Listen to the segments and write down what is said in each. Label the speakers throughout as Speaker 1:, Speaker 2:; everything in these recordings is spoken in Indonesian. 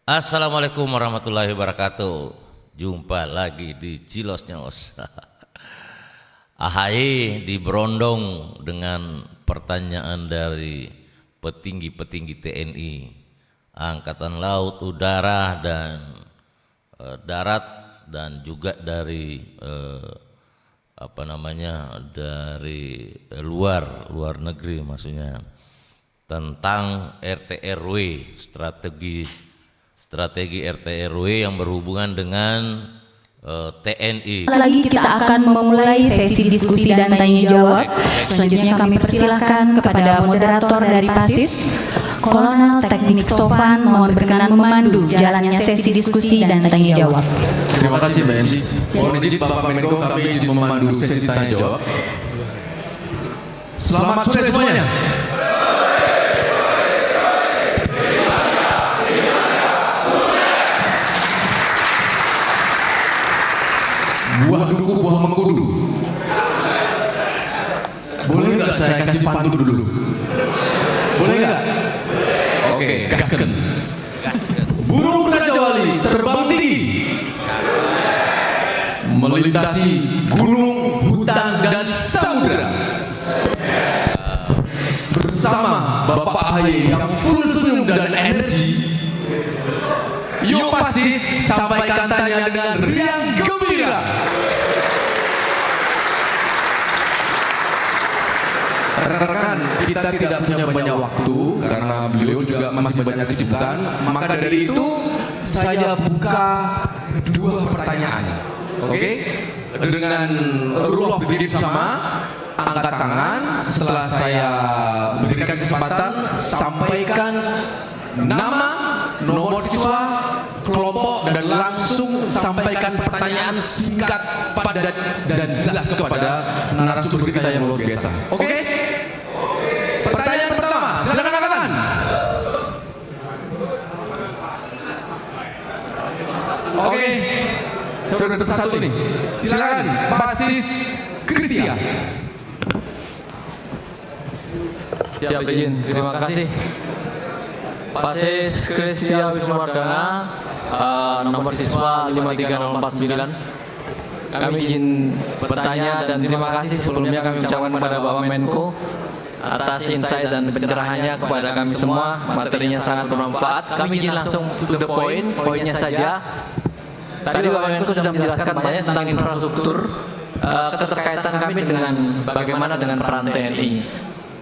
Speaker 1: Assalamualaikum warahmatullahi wabarakatuh. Jumpa lagi di Cilos Nyos. AHY diberondong dengan pertanyaan dari petinggi-petinggi TNI, Angkatan Laut, Udara, dan Darat, dan juga dari dari luar negeri, maksudnya tentang RT RW, strategi RT RW yang berhubungan dengan TNI.
Speaker 2: Lagi kita akan memulai sesi diskusi dan tanya jawab. Selanjutnya kami persilahkan kepada moderator dari PASIS, Kolonel Teknik Sofan, mohon berkenan memandu jalannya sesi diskusi dan tanya jawab.
Speaker 3: Terima kasih Mbak MC. Mohon izin Bapak Menko, kami izin memandu sesi tanya jawab. Selamat sore semuanya. Buah duku, buah mengkudu. Boleh nggak saya kasih pantun dulu? Boleh nggak? Oke, gasken. Burung Raja Wali terbang tinggi, melintasi gunung, hutan, dan samudera. Bersama Bapak AHY yang full senyum dan energi, yuk PASIS sampaikan tanya dengan riang gembira. Rekan-rekan, kita tidak punya banyak waktu karena beliau juga masih banyak kesibukan. Maka dari itu saya buka dua pertanyaan. Oke? Dengan rule of the game sama, angkat tangan. Setelah saya berikan kesempatan, sampaikan nama, nomor siswa, kelompok, dan langsung sampaikan pertanyaan singkat, padat, dan jelas kepada narasumber kita yang luar biasa. Oke? Pertanyaan pertama, silakan angkat tangan. Oke, saya udah pesan satu nih. Silakan, PASIS Kristia.
Speaker 4: Siap, izin. Terima kasih. PASIS Kristia Wisnuwardana, nomor siswa 53049. Kami izin bertanya dan terima kasih sebelumnya kami ucapkan kepada Bapak Menko atas insight dan pencerahannya kepada kami semua. Materinya sangat bermanfaat. Kami izin langsung to the point, poinnya saja. Tadi Bapak Menko sudah menjelaskan banyak tentang infrastruktur, keterkaitan kami dengan bagaimana dengan peran TNI.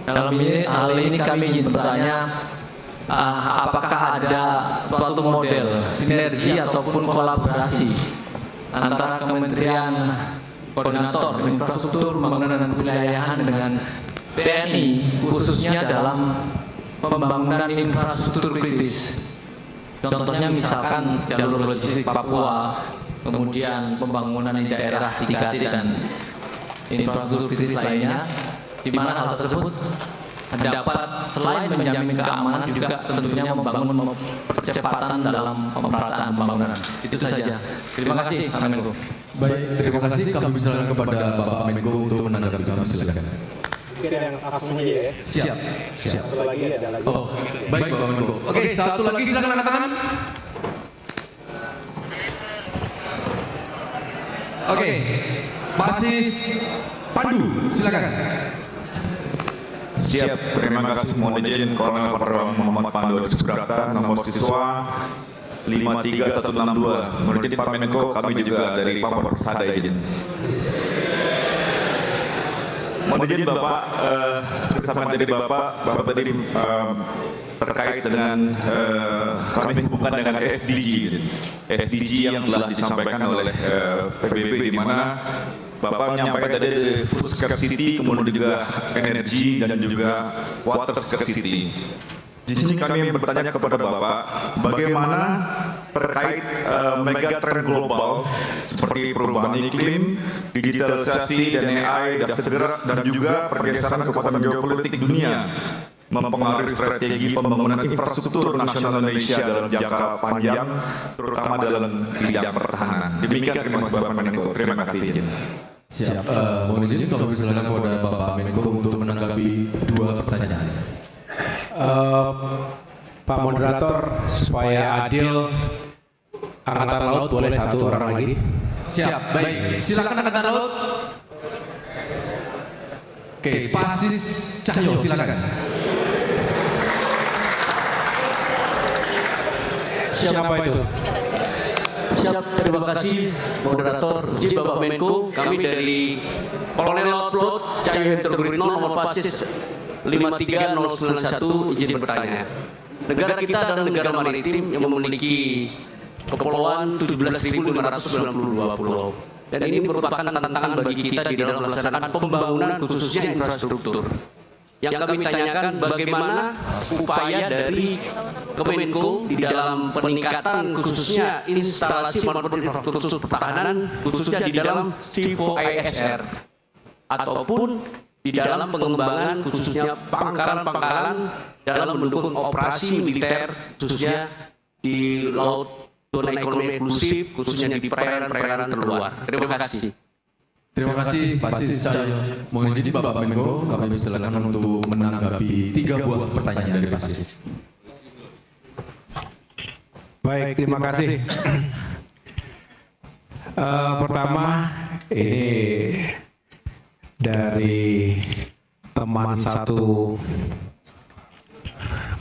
Speaker 4: Dalam hal ini kami izin bertanya, apakah ada suatu model sinergi ataupun kolaborasi antara Kementerian Koordinator Infrastruktur Pembangunan dan Kewilayahan dengan TNI, khususnya dalam pembangunan infrastruktur kritis. Contohnya misalkan jalur logistik Papua, kemudian pembangunan di daerah 3T dan infrastruktur kritis lainnya, di mana hal tersebut dapat selain menjamin keamanan juga tentunya membangun percepatan dalam pemerataan pembangunan. Itu saja. Terima kasih, Pak Menko.
Speaker 3: Baik, terima kasih. Kami persilakan kepada Bapak Menko untuk menanggapi. Kami silakan.
Speaker 5: Mungkin yang langsung aja ya.
Speaker 3: Siap.
Speaker 5: Satu lagi ada lagi.
Speaker 3: Oh, baik Bapak Menko. Oke, satu lagi silakan angkat tangan. Oke, PASIS Pandu, silakan.
Speaker 6: Siap, terima kasih. Mohon izin Kolonel Perwira Muhammad Pandu Subrata, nomor siswa 53162. Menurut izin Pak Menko, kami juga dari Papua Persada izin. Mohon izin Bapak, bersama dari Bapak tadi terkait dengan kami hubungkan dengan SDG yang telah disampaikan oleh PBB, di mana Bapak menyampaikan tadi food scarcity, kemudian juga energi dan juga water scarcity. Di sini kami bertanya kepada Bapak, bagaimana terkait megatrend global seperti perubahan iklim, digitalisasi dan AI, dan juga pergeseran kekuatan geopolitik dunia mempengaruhi strategi pembangunan infrastruktur nasional Indonesia dalam jangka panjang, terutama dalam bidang pertahanan. Demikian, terima kasih Bapak Menko. Terima kasih izin.
Speaker 3: Siap. Mohon izin kalau misalnya kepada Bapak Menko untuk menanggapi dua pertanyaan.
Speaker 7: Pak Moderator, supaya adil, Angkatan Laut boleh satu orang lagi.
Speaker 3: Siap, baik. Silakan Angkatan Laut. Oke, Pasis Cahyo, silakan.
Speaker 7: Siapa itu?
Speaker 8: Siap, terima kasih moderator. Izin Bapak Menko, kami dari Kolonel Laut Cahyo Hendro Guritno, nomor Pasis 53091, izin bertanya. Negara kita adalah negara maritim yang memiliki kepulauan 17.592 pulau. Dan ini merupakan tantangan bagi kita di dalam melaksanakan pembangunan khususnya infrastruktur. Yang kami tanyakan bagaimana upaya dari Kemenko di dalam peningkatan khususnya instalasi maupun infrastruktur pertahanan khususnya di dalam C4ISR ataupun di dalam pengembangan khususnya pangkalan-pangkalan dalam mendukung operasi militer khususnya di laut zona ekonomi eksklusif khususnya di perairan-perairan terluar. Terima kasih.
Speaker 3: Terima kasih Pak Pasis Cahyo. Mohon izin Bapak Menko, kami silakan untuk menanggapi 3 buah pertanyaan dari Pasis.
Speaker 7: Baik, terima kasih. Pertama, ini dari teman satu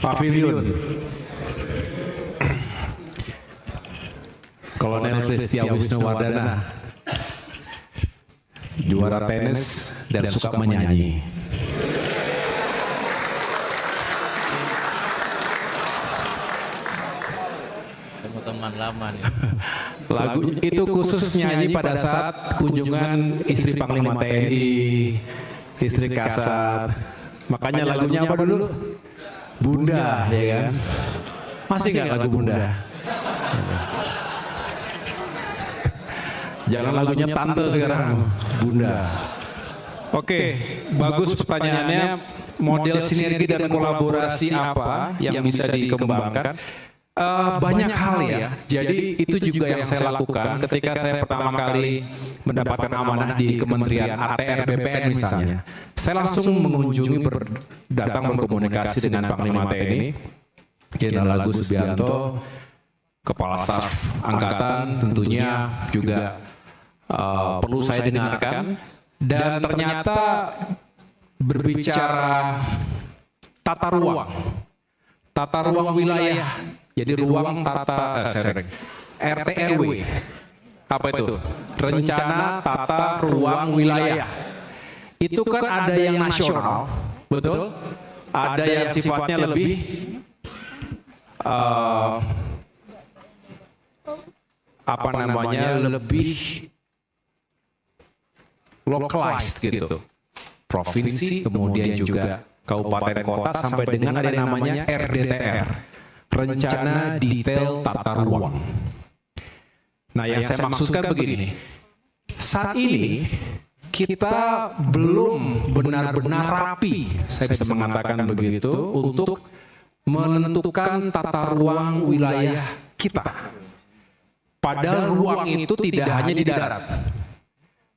Speaker 7: pavilion, Kolonel Kristia Wisnuwardana, juara tenis dan suka menyanyi.
Speaker 1: Teman lama nih.
Speaker 7: Lagu itu khusus nyanyi pada saat kunjungan istri Panglima TNI, istri Kasat. Makanya lagunya apa dulu? Bunda, ya kan? Masih nggak lagu Bunda? Jangan lagunya Tante sekarang, Bunda. Oke, bagus pertanyaannya. Model sinergi dan kolaborasi apa yang bisa dikembangkan? Banyak hal ya. Jadi itu juga yang saya lakukan ketika saya pertama kali mendapatkan amanah di Kementerian ATR BPN misalnya. Saya langsung mengunjungi datang berkomunikasi dengan Panglima TNI, Jenderal Agus Subianto, Kepala Staf Angkatan tentunya juga perlu saya dengarkan, dan ternyata berbicara tata ruang wilayah, jadi ruang RTRW, apa itu? Rencana Tata Ruang Wilayah. Itu kan ada yang nasional, betul? Ada yang sifatnya lebih lebih localized gitu. Provinsi, kemudian juga kabupaten kota, sampai dengan ada yang namanya RDTR, Rencana Detail Tata Ruang. Nah, yang saya maksudkan begini, saat ini kita belum benar-benar rapi, saya bisa mengatakan begitu, untuk menentukan tata ruang wilayah kita. Padahal ruang itu tidak hanya di darat,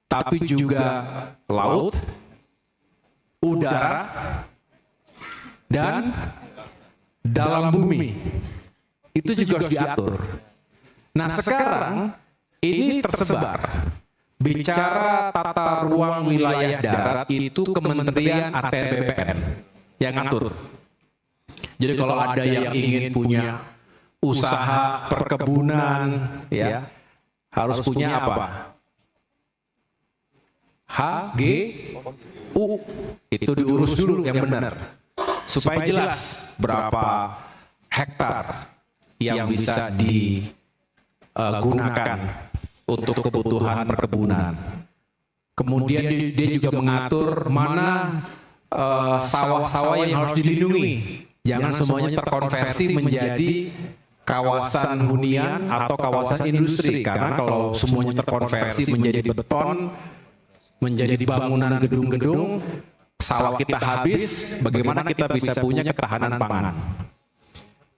Speaker 7: tapi juga laut, udara, dan dalam bumi. Itu juga harus diatur. Nah, sekarang ini tersebar. Bicara tata ruang wilayah darat itu Kementerian ATR BPN yang ngatur. Jadi kalau ada yang ingin punya usaha perkebunan, ya harus punya apa? HGU, itu diurus dulu yang benar, supaya jelas berapa hektar yang bisa digunakan untuk kebutuhan perkebunan. Kemudian dia juga mengatur mana sawah-sawah yang harus dilindungi. Jangan semuanya terkonversi menjadi kawasan hunian atau kawasan industri, karena kalau semuanya terkonversi menjadi beton, menjadi bangunan gedung-gedung, sawah kita habis, bagaimana kita bisa punya ketahanan pangan?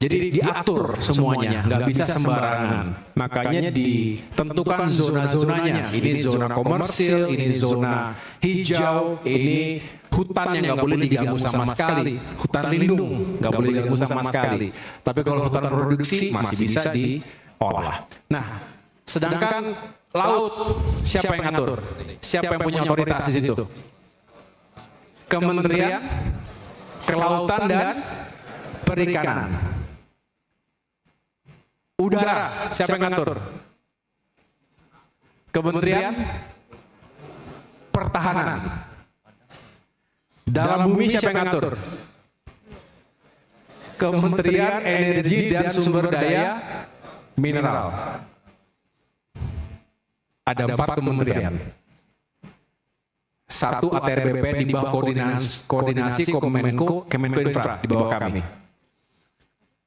Speaker 7: Jadi diatur semuanya, nggak bisa sembarangan. Makanya ditentukan zona-zonanya. Ini zona komersil, ini zona hijau, ini hutan yang nggak boleh diganggu sama sekali, hutan lindung nggak boleh diganggu sama sekali. Tapi kalau hutan produksi masih bisa diolah. Nah, sedangkan laut siapa yang ngatur? Siapa yang punya otoritas di situ? Kementerian Kelautan dan Perikanan. Udara siapa yang ngatur? Kementerian Pertahanan. Dalam bumi siapa yang ngatur? Kementerian Energi dan Sumber Daya Mineral. Ada 4 kementerian. 1 ATRBP di bawah koordinasi Kemenko Infra di bawah kami.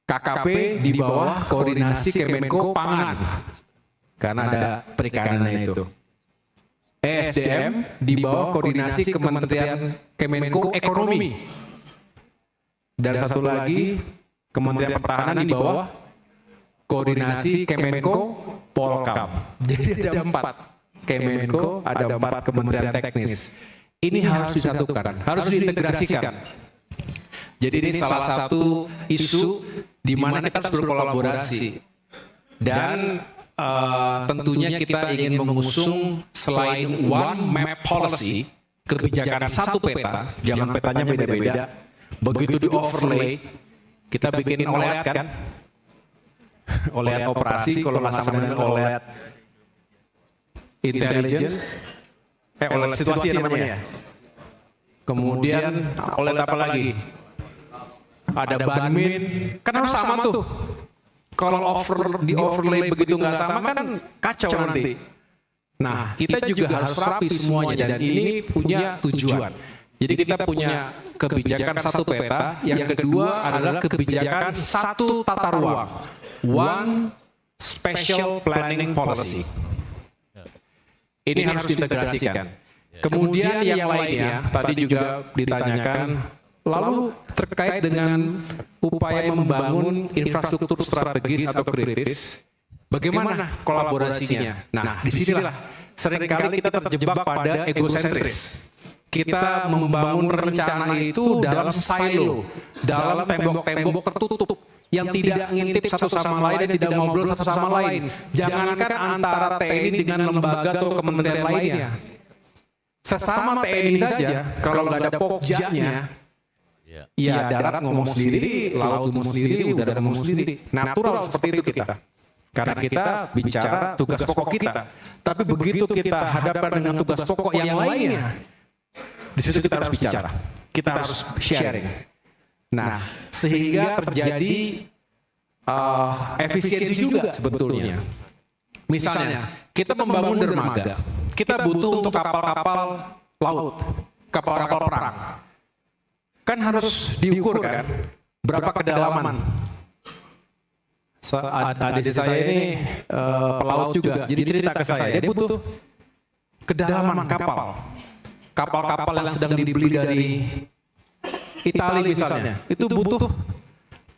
Speaker 7: KKP di bawah koordinasi Kemenko Pangan karena ada perikanannya itu. ESDM di bawah koordinasi Kemenko Ekonomi. Dan satu lagi Kementerian Pertahanan di bawah koordinasi Kemenko Polkam. Jadi ada 4 Kemenko, ada 4 kementerian teknis. Ini harus disatukan, harus diintegrasikan. Jadi ini salah satu isu di mana kita harus berkolaborasi. Dan tentunya kita ingin mengusung selain one map policy, kebijakan satu peta, jangan petanya beda-beda. Begitu di overlay, kita bikin OLED kan? OLED operasi, kalau nggak sama dengan OLED intelligence, OLED situasi namanya ya. Kemudian OLED apa lagi? Ada Banmin, kan harus sama tuh. Kalau di overlay begitu nggak sama kan kacau nanti. Nah, kita juga harus rapi semuanya dan ini punya tujuan. Jadi kita punya kebijakan satu peta, yang kedua adalah kebijakan satu tata ruang, one special planning policy. Ini harus diintegrasikan. Kemudian yang lainnya tadi juga ditanyakan, lalu terkait dengan upaya membangun infrastruktur strategis atau kritis, bagaimana kolaborasinya? Nah, disinilah seringkali kita terjebak pada egosentris. Kita membangun rencana itu dalam silo, dalam tembok-tembok tertutup yang tidak ngintip satu sama lain dan tidak ngobrol satu sama lain. Jangankan antara TNI dengan lembaga atau kementerian lainnya. Sesama TNI saja, kalau nggak ada pokjanya, ya darat ngomong sendiri, laut ngomong sendiri, udara ngomong sendiri. Natural seperti itu kita. Karena kita bicara tugas pokok kita. Tapi begitu kita hadapkan dengan tugas pokok yang lainnya, di situ kita harus bicara. Kita harus sharing. Nah, sehingga terjadi efisiensi juga sebetulnya. Misalnya, kita membangun dermaga. Kita butuh untuk kapal-kapal laut, kapal-kapal perang. Kan harus diukur kan, berapa kedalaman. Adik saya ini pelaut juga, jadi cerita ke saya, dia butuh kedalaman kapal. Kapal-kapal yang sedang dibeli dari Italia misalnya, itu butuh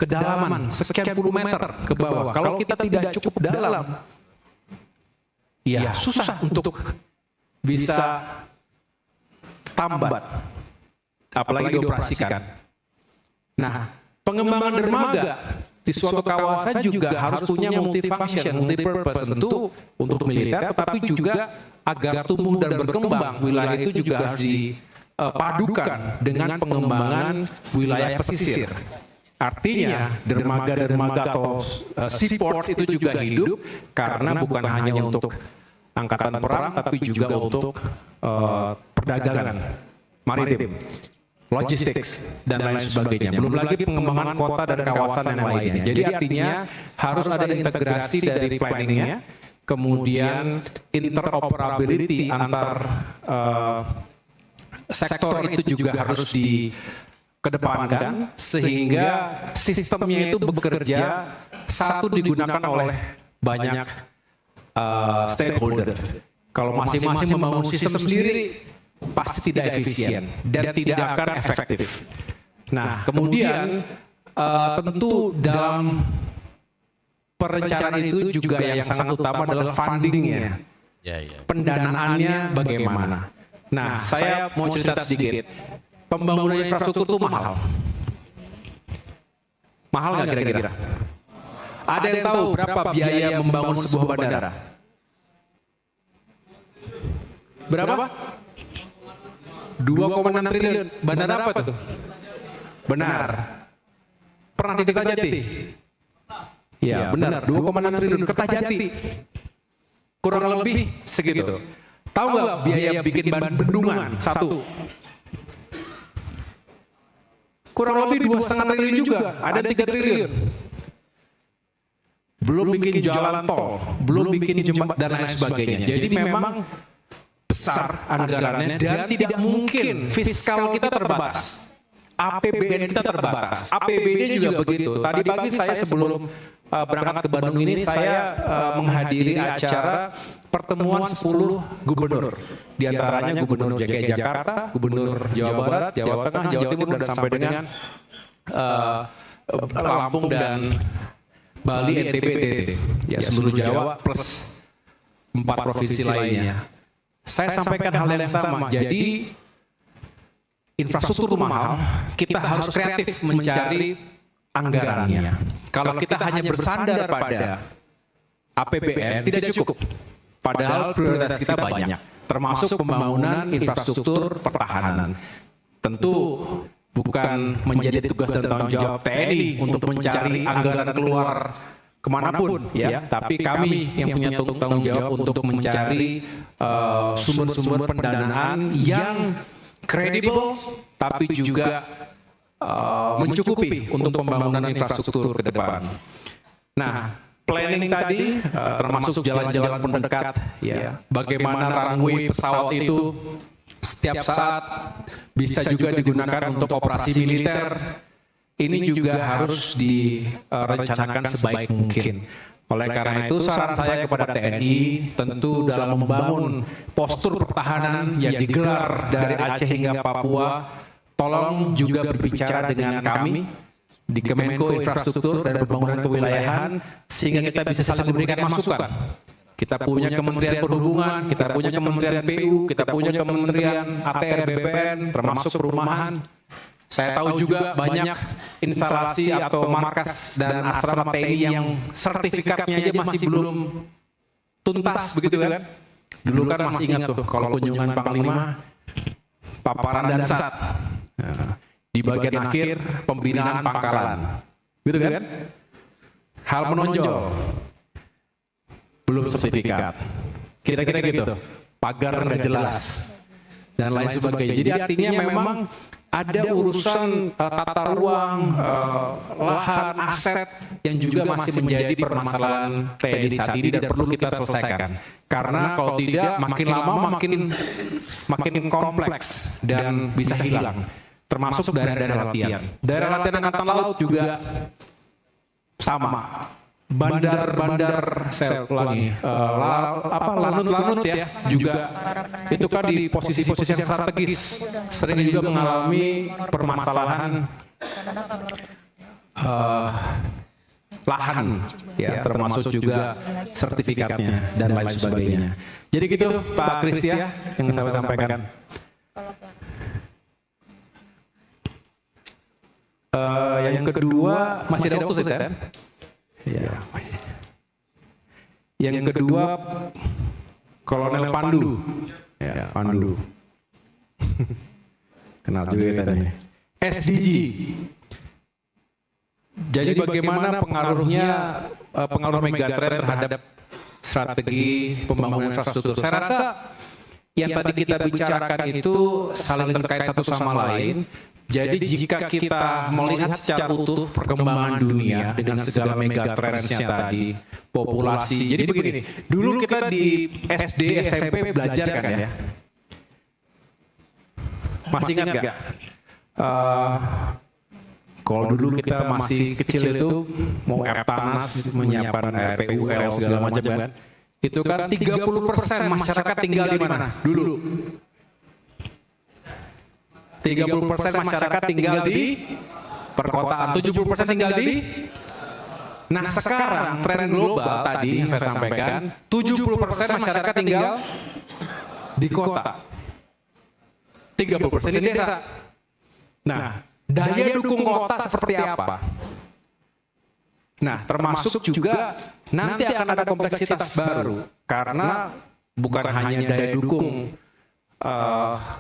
Speaker 7: kedalaman sekian puluh meter ke bawah. Kalau kita tidak cukup dalam, ya susah untuk bisa tambat, apalagi dioperasikan. Nah, pengembangan dermaga di suatu kawasan juga harus punya multifunction, multipurpose, tentu untuk militer, tetapi juga agar tumbuh dan berkembang. Wilayah itu juga harus dipadukan dengan pengembangan wilayah pesisir. Artinya dermaga-dermaga atau seaports itu juga hidup karena bukan hanya untuk angkatan perang, tapi juga untuk perdagangan maritim, logistik, dan lain sebagainya. Belum lagi pengembangan kota dan kawasan yang lainnya. Jadi artinya harus ada integrasi dari planningnya, kemudian interoperability antar sektor itu juga harus dikedepankan, sehingga sistemnya itu bekerja satu digunakan oleh banyak stakeholder. Kalau masing-masing membangun sistem sendiri, pasti tidak efisien dan tidak akan efektif. Nah, kemudian tentu dalam perencanaan itu juga yang sangat utama adalah fundingnya, pendanaannya bagaimana. Nah, saya mau cerita sedikit. pembangunan infrastruktur itu mahal. Mahal nggak kira-kira? Ada yang tahu berapa biaya membangun sebuah bandara? Berapa? 2,6 triliun. Bandara apa tuh? Benar. Pernah di Kertajati? Ya, benar. 2,6 triliun Kertajati. Kurang lebih segitu. Tahu nggak biaya bikin bendungan satu? Kurang lebih 2,5 triliun juga. Ada 3 triliun. Belum bikin jalan tol, belum bikin jembatan dan lain sebagainya. Jadi memang besar anggarannya dan tidak mungkin fiskal kita terbatas. APBN kita terbatas. APBD juga begitu. Tadi pagi saya sebelum berangkat ke Bandung ini saya menghadiri acara pertemuan 10 gubernur. Di antaranya Gubernur DKI Jakarta, Gubernur Jawa Barat, Jawa Tengah, Jawa Timur dan sampai dengan Lampung dan Bali, NTB, ya seluruh Jawa plus 4 provinsi lainnya. Saya sampaikan hal yang sama. Jadi infrastruktur mahal, kita harus kreatif mencari anggarannya. Kalau kita hanya bersandar pada APBN tidak cukup. Padahal prioritas kita banyak, termasuk pembangunan infrastruktur pertahanan. Tentu bukan menjadi tugas dan tanggung jawab TNI untuk mencari anggaran keluar kemanapun, ya. Tapi kami yang punya tanggung jawab untuk mencari sumber-sumber pendanaan yang kredibel, tapi juga mencukupi untuk pembangunan infrastruktur ke depan. Nah, planning tadi termasuk jalan-jalan pendekat, ya. Bagaimana runway pesawat itu setiap saat bisa juga digunakan untuk operasi militer. Ini juga harus direncanakan sebaik mungkin. Oleh karena itu saran saya kepada TNI tentu dalam membangun postur pertahanan yang digelar dari Aceh hingga Papua, tolong juga berbicara dengan kami di Kemenko Infrastruktur dan Pembangunan Kewilayahan sehingga kita bisa saling memberikan masukan. Kita punya Kementerian Perhubungan, kita punya Kementerian PU, kita punya Kementerian ATR BPN, termasuk perumahan. Saya tahu juga banyak instalasi atau markas dan asrama TNI yang sertifikatnya aja masih belum tuntas begitu kan. Dulu kan masih ingat tuh kalau kunjungan Panglima, paparan dan sat. Di bagian akhir pembinaan pangkalan. Gitu kan? Hal menonjol. Belum sertifikat. Kira-kira gitu. Pagar nggak jelas. Dan lain sebagainya. Jadi artinya memang ada urusan tata ruang, lahan, aset yang juga masih menjadi permasalahan TNI saat ini dan perlu kita selesaikan. Karena kalau tidak makin lama makin kompleks dan bisa hilang. Termasuk daerah-daerah latihan. Daerah latihan Angkatan Laut juga sama. Bandar-bandar, saya ulangi, lanut-lanut ya, juga itu kan di posisi-posisi yang strategis, sering juga mengalami permasalahan lahan, ya, termasuk juga sertifikatnya dan lain sebagainya. Jadi gitu Pak Kristia yang saya sampaikan. Yang kedua masih ada waktu kan? Ya. Yang kedua Kolonel Pandu. Ya, Pandu. Kenal juga ya tadi. SDG. Jadi bagaimana pengaruh megatrend terhadap strategi pembangunan infrastruktur? Saya rasa yang tadi kita bicarakan itu saling terkait satu sama lain. Jadi jika kita melihat secara utuh perkembangan dunia dengan segala megatrends-nya tadi, populasi. Jadi begini, dulu kita di SD, SMP belajar kan ya? Masih ingat nggak? Kalau dulu kita masih kecil itu mau Eptanas menyiapkan RPUL segala macam kan? Itu kan 30% masyarakat tinggal di mana? Dulu. 30% masyarakat tinggal di perkotaan, 70% tinggal di. Nah sekarang tren global tadi yang saya sampaikan, 70% masyarakat tinggal di kota, 30% di desa. Nah, daya dukung kota seperti apa? Nah, termasuk juga nanti akan ada kompleksitas baru karena bukan hanya daya dukung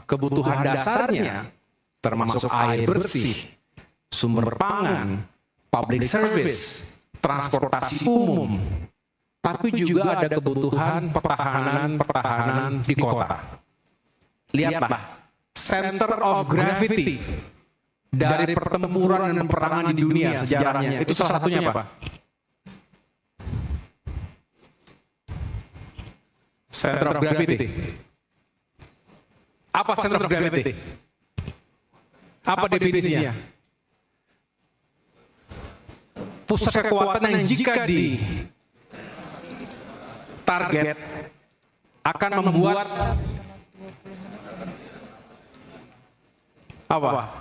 Speaker 7: kebutuhan dasarnya, termasuk air bersih, sumber pangan, public service, transportasi umum, tapi juga ada kebutuhan pertahanan di kota. Lihatlah, center of gravity dari pertempuran dan peperangan di dunia sejarahnya itu salah satunya apa? Center of gravity. Apa center of gravity? Apa definisinya? Pusat kekuatan yang jika di target akan membuat apa?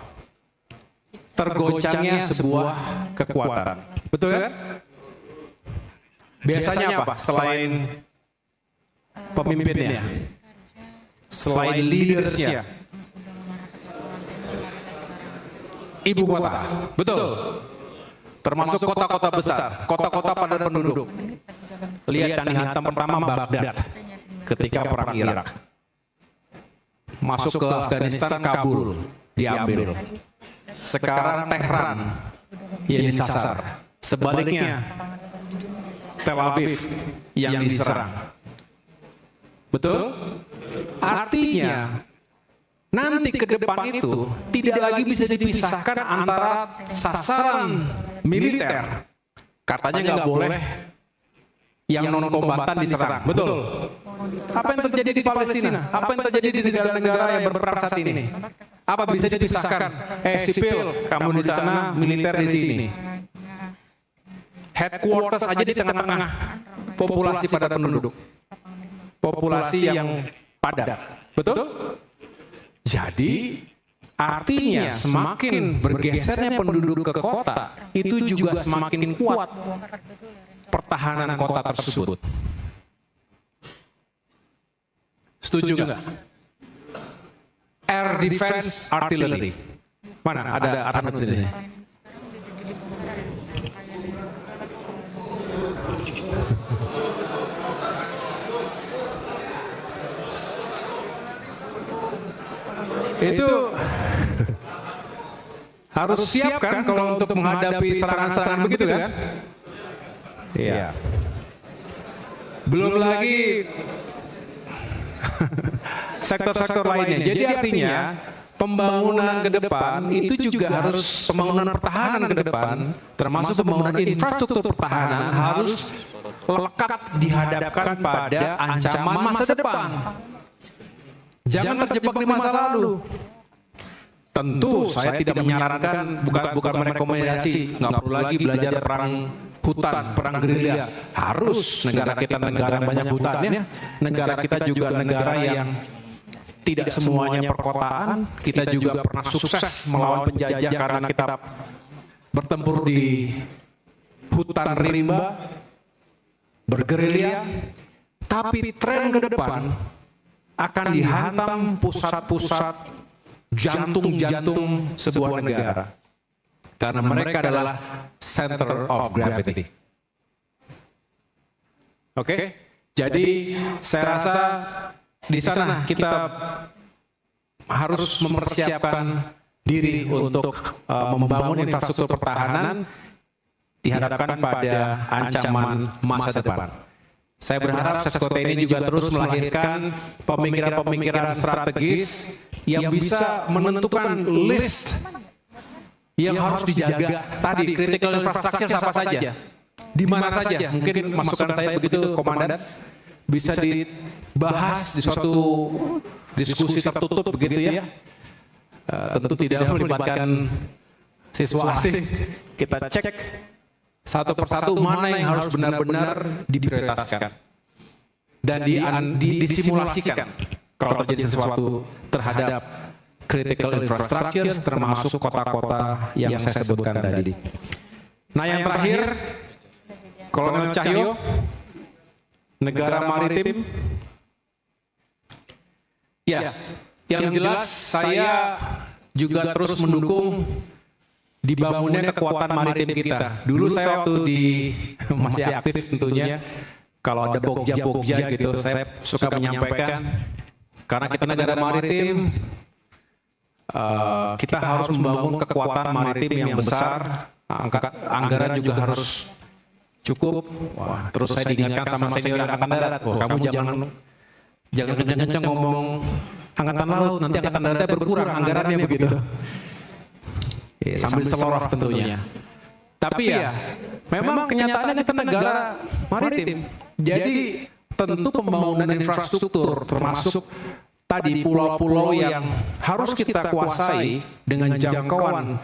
Speaker 7: Tergoncangnya sebuah kekuatan. Betul kan? Biasanya apa? Selain pemimpinnya, selain leadersnya, ibu kota. Betul. Termasuk kota-kota besar, kota-kota padat penduduk. Lihat yang dihantam pertama Baghdad ketika perang Irak. Masuk ke Afghanistan, Kabul diambil. Sekarang Tehran yang disasar. Sebaliknya Tel Aviv yang diserang. Betul? Artinya nanti ke depan itu tidak lagi bisa dipisahkan antara sasaran militer. Katanya nggak boleh yang non-kombatan diserang. Betul? Apa yang terjadi di Palestina? Apa yang terjadi di negara-negara yang berperang saat ini? Apa bisa dipisahkan? Sipil, kamu di sana, militer di sini. Headquarters aja di tengah-tengah populasi padat penduduk. Populasi yang padat. Betul? Jadi artinya semakin bergesernya penduduk ke kota, itu juga semakin kuat pertahanan kota tersebut. Setuju nggak? Air Defense Artillery. Mana? Ada Ahmad di sini. Itu harus siap kan kalau untuk menghadapi serangan-serangan begitu kan? Iya. Belum lagi sektor-sektor lainnya. Jadi artinya pembangunan ke depan itu juga harus pembangunan pertahanan ke depan, termasuk pembangunan infrastruktur pertahanan harus lekat dihadapkan pada ancaman masa depan. Jangan terjebak di masa lalu. Tentu saya tidak menyarankan, bukan merekomendasi, nggak perlu lagi belajar perang hutan, perang gerilya. Harus negara kita negara yang banyak hutannya, negara kita juga negara yang tidak semuanya perkotaan. Kita juga pernah sukses melawan penjajah karena kita bertempur di hutan rimba, bergerilya. Tapi tren ke depan akan dihantam pusat-pusat jantung-jantung sebuah negara. Karena mereka adalah center of gravity. Oke? Jadi saya rasa di sana kita harus mempersiapkan diri untuk membangun infrastruktur pertahanan dihadapkan pada ancaman masa depan. Saya berharap Seskote ini juga terus melahirkan pemikiran-pemikiran strategis yang bisa menentukan list yang harus dijaga. Tadi critical infrastructure apa saja, di mana saja. Mungkin masukan saya begitu, Komandan, bisa dibahas di suatu diskusi tertutup begitu ya. Tentu tidak melibatkan siswa asing. Kita cek satu persatu mana yang harus benar-benar diprioritaskan dan disimulasikan kalau terjadi sesuatu terhadap critical infrastructure, termasuk kota-kota yang saya sebutkan tadi. Nah, yang terakhir, Kolonel Cahyo, negara maritim. Ya, yang jelas saya juga terus mendukung dibangunnya kekuatan maritim kita. Dulu saya waktu di masih aktif tentunya, kalau ada pokja-pokja gitu, saya suka menyampaikan, karena kita negara maritim, kita harus membangun kekuatan maritim yang besar, anggaran juga harus cukup. Wah, terus saya diingatkan sama senior angkatan darat, kamu jangan kencang-kencang ngomong angkatan laut, nanti angkatan daratnya berkurang anggarannya begitu. Sambil seloroh tentunya. Tapi ya, memang kenyataannya kita negara maritim. Jadi tentu pembangunan infrastruktur termasuk tadi pulau-pulau yang harus kita kuasai dengan jangkauan,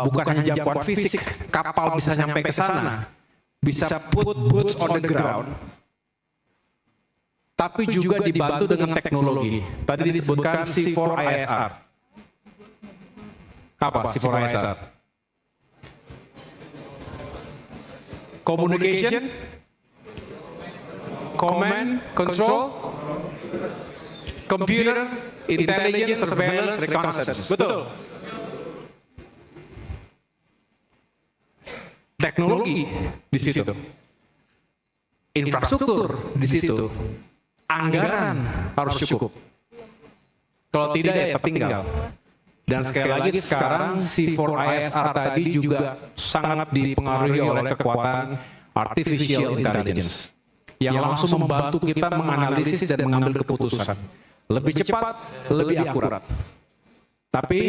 Speaker 7: bukan hanya jangkauan fisik, kapal bisa nyampe ke sana, bisa put boots on the ground, tapi juga dibantu dengan teknologi. Tadi disebutkan C4ISR. Apa C4ISR? Communication, command, control, computer, intelligence, surveillance, reconnaissance. Betul. Teknologi di situ. Infrastruktur di situ. Anggaran harus cukup. Kalau tidak ya tertinggal. Dan sekali lagi sekarang C4ISR tadi juga sangat dipengaruhi oleh kekuatan artificial intelligence yang langsung membantu kita menganalisis dan mengambil keputusan lebih cepat, lebih akurat. Tapi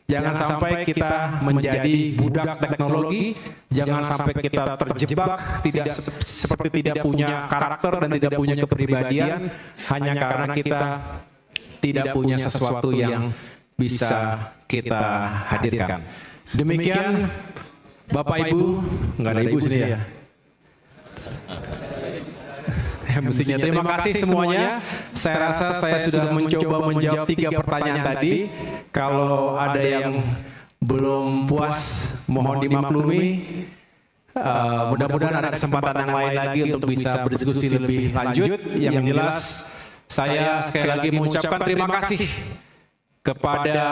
Speaker 7: jangan sampai kita menjadi budak teknologi, jangan sampai kita terjebak seperti tidak punya karakter dan tidak punya kepribadian hanya karena kita tidak punya sesuatu yang bisa kita hadirkan. Demikian Bapak Ibu, nggak ada Ibu sini ya. Mestinya terima kasih semuanya. Saya rasa saya sudah mencoba menjawab 3 pertanyaan tadi. Kalau ada yang belum puas, mohon dimaklumi. Mudah-mudahan ada kesempatan yang lain lagi untuk bisa berdiskusi lebih lanjut. Yang jelas, saya sekali lagi mengucapkan terima kasih kepada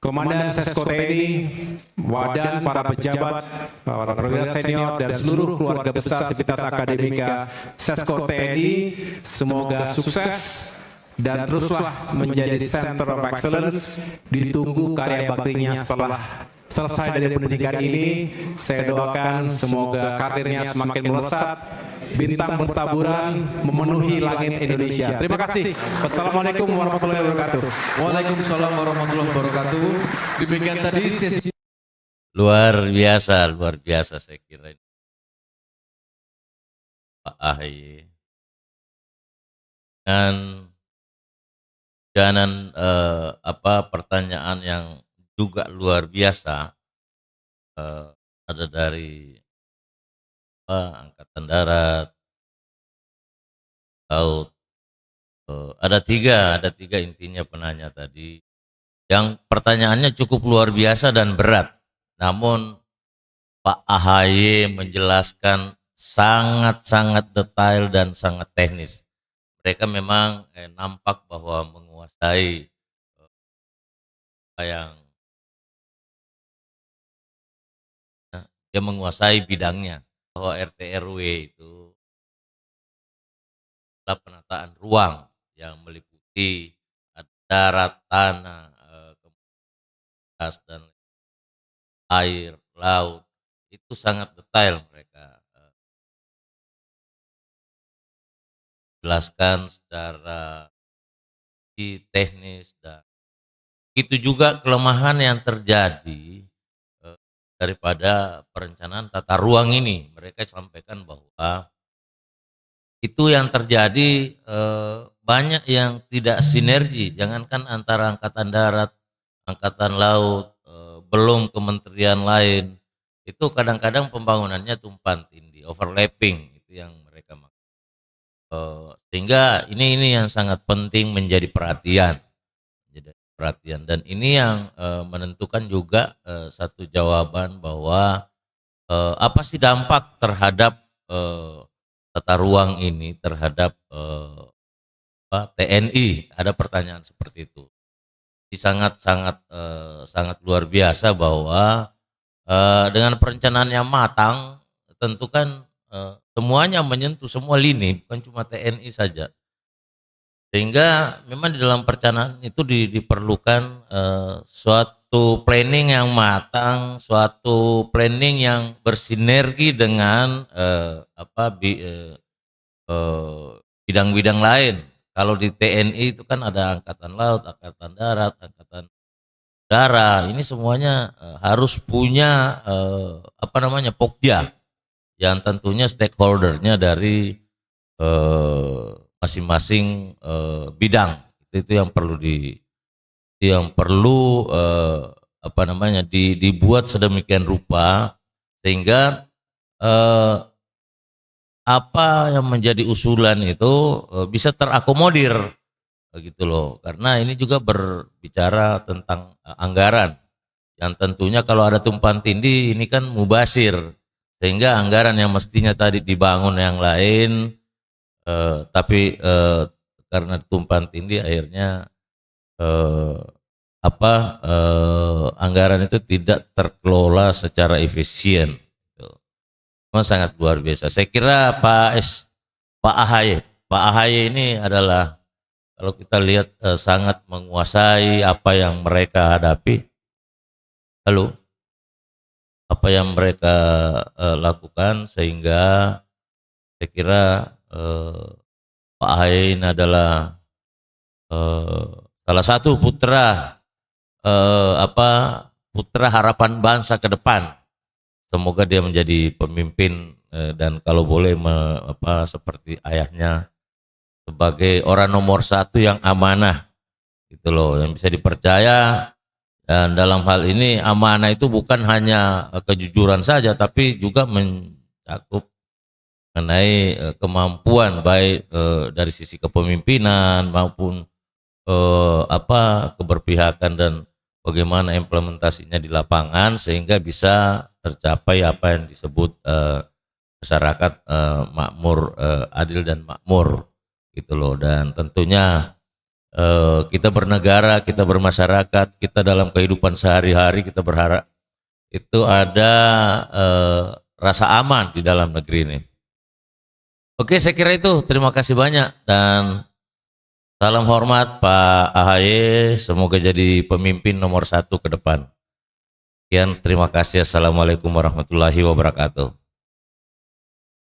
Speaker 7: Komandan Sesko TNI, Wadan, para pejabat, para perwira senior, dan seluruh keluarga besar Sivitas Akademika Sesko TNI. Semoga sukses dan teruslah menjadi Center of Excellence. Ditunggu karya baktinya setelah selesai dari pendidikan ini. Saya doakan semoga karirnya semakin melesat, bintang bertaburan memenuhi langit Indonesia. Terima kasih. Wassalamualaikum warahmatullahi wabarakatuh.
Speaker 3: Waalaikumsalam warahmatullahi wabarakatuh. Demikian tadi sesi
Speaker 1: Luar biasa saya kira Pak AHY. Dan pertanyaan yang juga luar biasa ada dari Angkatan Darat, Laut. Ada tiga intinya penanya tadi. Yang pertanyaannya cukup luar biasa dan berat. Namun Pak AHY menjelaskan sangat-sangat detail dan sangat teknis. Mereka memang nampak bahwa menguasai dia menguasai bidangnya. Bahwa RT RW itu adalah penataan ruang yang meliputi darat, tanah, komunitas, dan air, laut. Itu sangat detail mereka jelaskan secara teknis, dan itu juga kelemahan yang terjadi daripada perencanaan tata ruang ini. Mereka sampaikan bahwa itu yang terjadi banyak yang tidak sinergi, jangankan antara Angkatan Darat, Angkatan Laut, belum kementerian lain, itu kadang-kadang pembangunannya tumpang tindih, overlapping, itu yang mereka maksud. Sehingga ini yang sangat penting menjadi perhatian. Dan ini yang menentukan juga satu jawaban bahwa apa sih dampak terhadap tata ruang ini terhadap TNI. Ada pertanyaan seperti itu. sangat luar biasa bahwa dengan perencanaan yang matang, tentu kan semuanya menyentuh semua lini, bukan cuma TNI saja. Sehingga memang di dalam perencanaan itu diperlukan suatu planning yang matang, suatu planning yang bersinergi dengan bidang-bidang lain. Kalau di TNI itu kan ada Angkatan Laut, Angkatan Darat, Angkatan Udara. Ini semuanya harus punya Pokja yang tentunya stakeholdernya dari masing-masing bidang. Itu yang perlu dibuat sedemikian rupa sehingga apa yang menjadi usulan itu bisa terakomodir begitu loh, karena ini juga berbicara tentang anggaran yang tentunya kalau ada tumpang tindih ini kan mubasir, sehingga anggaran yang mestinya tadi dibangun yang lain tapi karena tumpang tindih akhirnya anggaran itu tidak terkelola secara efisien. Memang sangat luar biasa. Saya kira Pak AHY ini adalah kalau kita lihat sangat menguasai apa yang mereka hadapi. Apa yang mereka lakukan, sehingga saya kira Pak AHY ini adalah salah satu putra harapan bangsa ke depan. Semoga dia menjadi pemimpin dan kalau boleh seperti ayahnya sebagai orang nomor satu yang amanah gitu loh, yang bisa dipercaya. Dan dalam hal ini amanah itu bukan hanya kejujuran saja, tapi juga mencakup mengenai kemampuan baik dari sisi kepemimpinan maupun keberpihakan dan bagaimana implementasinya di lapangan sehingga bisa tercapai apa yang disebut masyarakat makmur, adil dan makmur gitu loh. Dan tentunya kita bernegara, kita bermasyarakat, kita dalam kehidupan sehari-hari kita berharap itu ada rasa aman di dalam negeri ini. Oke, saya kira itu. Terima kasih banyak dan salam hormat Pak AHY. Semoga jadi pemimpin nomor satu ke depan. Sekian, terima kasih. Assalamualaikum warahmatullahi wabarakatuh.